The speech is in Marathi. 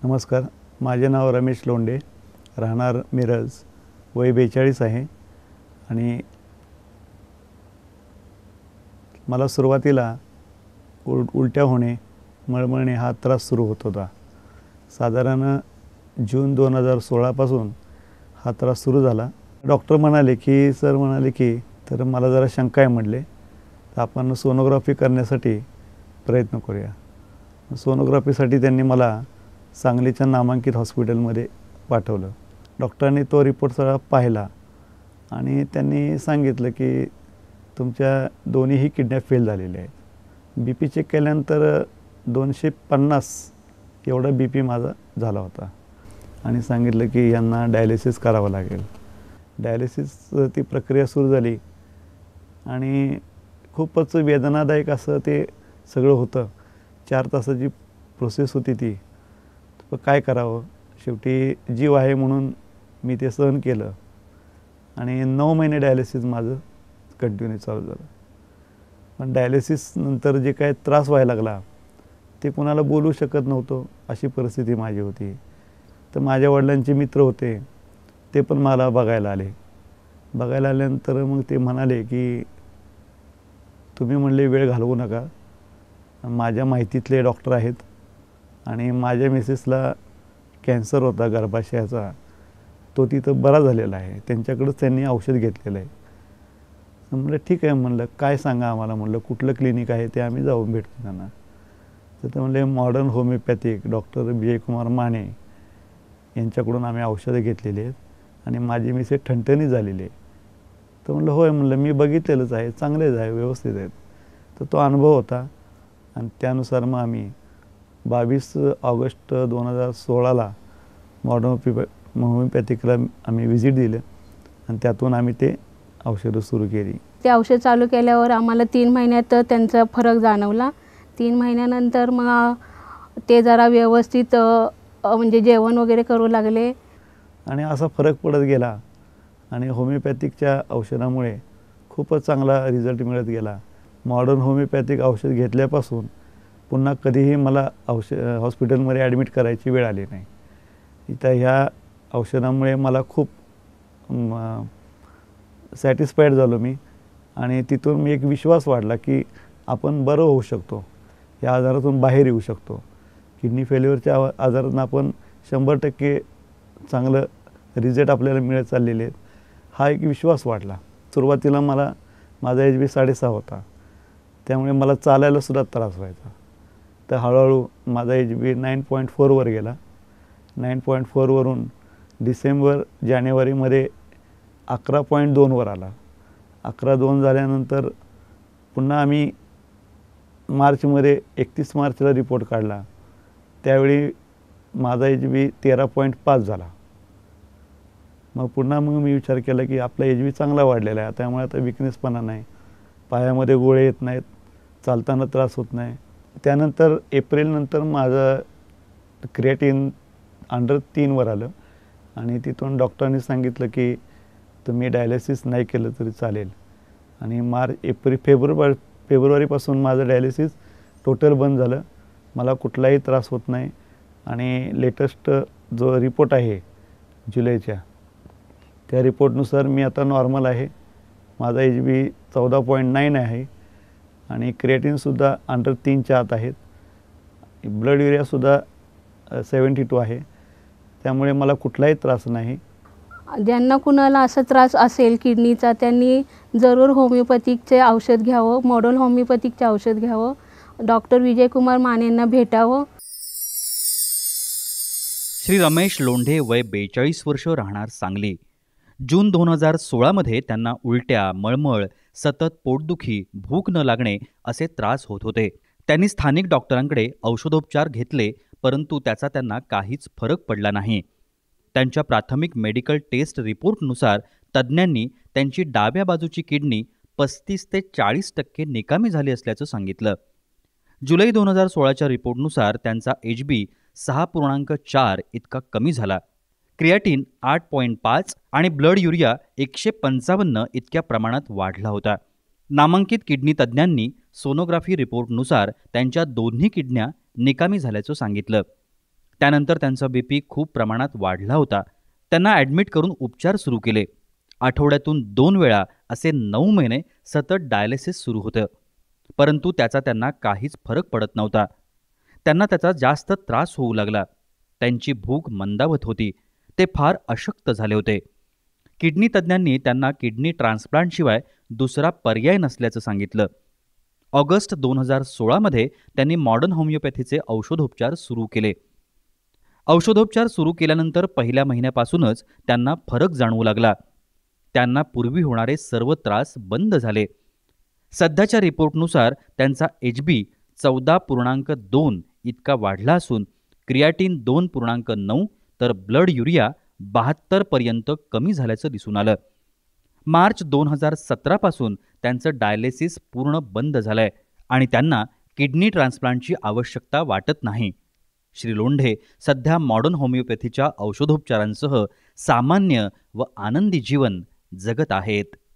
नमस्कार, माझे नाव रमेश लोंढे, राहणार मिरज, वय 42 आहे आणि मला सुरुवातीला उलट्या होणे, मळमळणे हा त्रास सुरू होत होता। साधारण जून 2016 पासून हा त्रास सुरू झाला। डॉक्टर म्हणाले की तर मला जरा शंका आहे म्हटले, तर आपण सोनोग्राफी करण्यासाठी प्रयत्न करूया। सोनोग्राफीसाठी त्यांनी मला सांगलीच्या नामांकित हॉस्पिटलमध्ये पाठवलं। डॉक्टरांनी तो रिपोर्ट सगळा पाहिला आणि त्यांनी सांगितलं की तुमच्या दोन्हीही किडन्या फेल झालेल्या आहेत। बीपी चेक केल्यानंतर 250 एवढा बीपी माझा झाला होता आणि सांगितलं की यांना डायलिसिस करावं लागेल। डायलिसिस ती प्रक्रिया सुरू झाली आणि खूपच वेदनादायक असं ते सगळं होतं। 4 तासाची प्रोसेस होती ती। काय करावं, शेवटी जीव आहे म्हणून मी ते सहन केलं आणि 9 महिने डायलिसिस माझं कंटिन्यू चालू झालं। पण डायलिसिस नंतर जे काय त्रास व्हायला लागला ते कुणाला बोलू शकत नव्हतो, अशी परिस्थिती माझी होती। तर माझ्या वडिलांचे मित्र होते, ते पण मला बघायला आले। बघायला आल्यानंतर मग ते म्हणाले की तुम्ही म्हणले वेळ घालवू नका, माझ्या माहितीतले डॉक्टर आहेत आणि माझ्या मिसेसला कॅन्सर होता गर्भाशयाचा, तो तिथं बरा झालेला आहे, त्यांच्याकडेच त्यांनी औषध घेतलेलं आहे। म्हणलं ठीक आहे, म्हणलं काय सांगा आम्हाला, म्हणलं कुठलं क्लिनिक आहे ते आम्ही जाऊन भेटतो त्यांना। तर ते म्हणले modern homeopathic doctor Vijaykumar Mane यांच्याकडून आम्ही औषधं घेतलेली आहेत आणि माझी मिसेस ठणठणीत झालेली आहे। तर म्हणलं होय, म्हणलं मी बघितलेलंच आहे, चांगलेच आहे, व्यवस्थित आहेत। तर तो अनुभव होता आणि त्यानुसार मग आम्ही 22 ऑगस्ट 2016ला मॉडर्न होमिओपॅथिकला आम्ही व्हिजिट दिलं आणि त्यातून आम्ही ते औषधं सुरू केली। ते औषध चालू केल्यावर आम्हाला 3 महिन्यात त्यांचा फरक जाणवला। 3 महिन्यानंतर मग ते जरा व्यवस्थित म्हणजे जेवण वगैरे करू लागले आणि असा फरक पडत गेला आणि होमिओपॅथिकच्या औषधामुळे खूपच चांगला रिझल्ट मिळत गेला। मॉडर्न होमिओपॅथिक औषध घेतल्यापासून पुन्हा कधीही मला हॉस्पिटलमध्ये ॲडमिट करायची वेळ आली नाही। इथं ह्या औषधामुळे मला खूप सॅटिस्फाईड झालो मी आणि तिथून मी एक विश्वास वाढला की आपण बरं होऊ शकतो, या आजारातून बाहेर येऊ शकतो। किडनी फेल्युअरच्या आजारातून आपण 100% चांगलं रिझल्ट आपल्याला मिळत चाललेले आहेत, हा एक विश्वास वाढला। सुरुवातीला माझा HB 6.5 होता, त्यामुळे मला चालायला सुद्धा त्रास व्हायचा। तर हळूहळू माझा HB 9.4 वर गेला। 9.4 वरून डिसेंबर जानेवारीमध्ये 11.2 वर आला। 11.2 झाल्यानंतर पुन्हा आम्ही मार्चमध्ये 31 मार्चला रिपोर्ट काढला, त्यावेळी माझा HB 13.5 झाला। मग मी विचार केला की आपला HB चांगला वाढलेला आहे, त्यामुळे आता विकनेसपणा नाही, पायामध्ये गोळे येत नाहीत, चालताना त्रास होत नाही। त्यानंतर एप्रिलनंतर माझं क्रिएटिन अंडर 3 वर आलं आणि तिथून डॉक्टरांनी सांगितलं की तुम्ही डायलिसिस नाही केलं तरी चालेल आणि फेब्रुवारीपासून माझं डायलिसिस टोटल बंद झालं, मला कुठलाही त्रास होत नाही आणि लेटेस्ट जो रिपोर्ट आहे जुलैच्या, त्या रिपोर्टनुसार मी आता नॉर्मल आहे। माझा HB 14.9 आहे आणि क्रिएटिनसुद्धा अंडर 3च्या आत आहेत। ब्लड युरियासुद्धा 72 आहे, त्यामुळे मला कुठलाही त्रास नाही। ज्यांना कुणाला असा त्रास असेल किडनीचा, त्यांनी जरूर होमिओपॅथिकचे औषध घ्यावं, मॉडर्न होमिओपॅथिकचे औषध घ्यावं, डॉक्टर विजयकुमार मानेंना भेटावं। श्री रमेश लोंढे, वय 42 वर्ष, राहणार सांगली। जून 2016मध्ये त्यांना उलट्या, मळमळ, सतत पोटदुखी, भूक न लागणे असे त्रास होत होते। त्यांनी स्थानिक डॉक्टरांकडे औषधोपचार घेतले, परंतु त्याचा त्यांना काहीच फरक पडला नाही। त्यांच्या प्राथमिक मेडिकल टेस्ट रिपोर्टनुसार तज्ज्ञांनी त्यांची डाव्या बाजूची किडनी 35 ते 40% निकामी झाली असल्याचं सांगितलं। जुलै 2016च्या रिपोर्टनुसार त्यांचा HB 6.4 इतका कमी झाला, क्रिएटिन 8.5 आणि ब्लड युरिया 155 इतक्या प्रमाणात वाढला होता। नामांकित किडनी तज्ज्ञांनी सोनोग्राफी रिपोर्टनुसार त्यांच्या दोन्ही किडन्या निकामी झाल्याचं सांगितलं। त्यानंतर त्यांचा BP खूप प्रमाणात वाढला होता. त्यांना ॲडमिट करून उपचार सुरू केले. आठवड्यातून 2 वेळा असे 9 महिने सतत डायलिसिस सुरू होतं. परंतु त्याचा त्यांना काहीच फरक पडत नव्हता. त्यांना त्याचा जास्त त्रास होऊ लागला. त्यांची भूक मंदावत होती. ते फार अशक्त झाले होते. किडनी तज्ज्ञांनी त्यांना किडनी ट्रान्सप्लांटशिवाय दुसरा पर्याय नसल्याचं सांगितलं. ऑगस्ट 2016मध्ये त्यांनी मॉडर्न होमिओपॅथीचे औषधोपचार सुरू केले. औषधोपचार सुरू केल्यानंतर पहिल्या महिन्यापासूनच त्यांना फरक जाणवू लागला. त्यांना पूर्वी होणारे सर्व त्रास बंद झाले. सध्याच्या रिपोर्टनुसार त्यांचा HB 14.2 इतका वाढला असून क्रियाटीन 2.9 तर ब्लड युरिया 72 पर्यंत कमी झाल्याचं दिसून आलं. मार्च 2017 पासून त्यांचं डायलिसिस पूर्ण बंद झालंय आणि त्यांना किडनी ट्रान्सप्लांटची आवश्यकता वाटत नाही. श्री लोंढे सध्या मॉडर्न होमिओपॅथीच्या औषधोपचारांसह सामान्य व आनंदी जीवन जगत आहेत.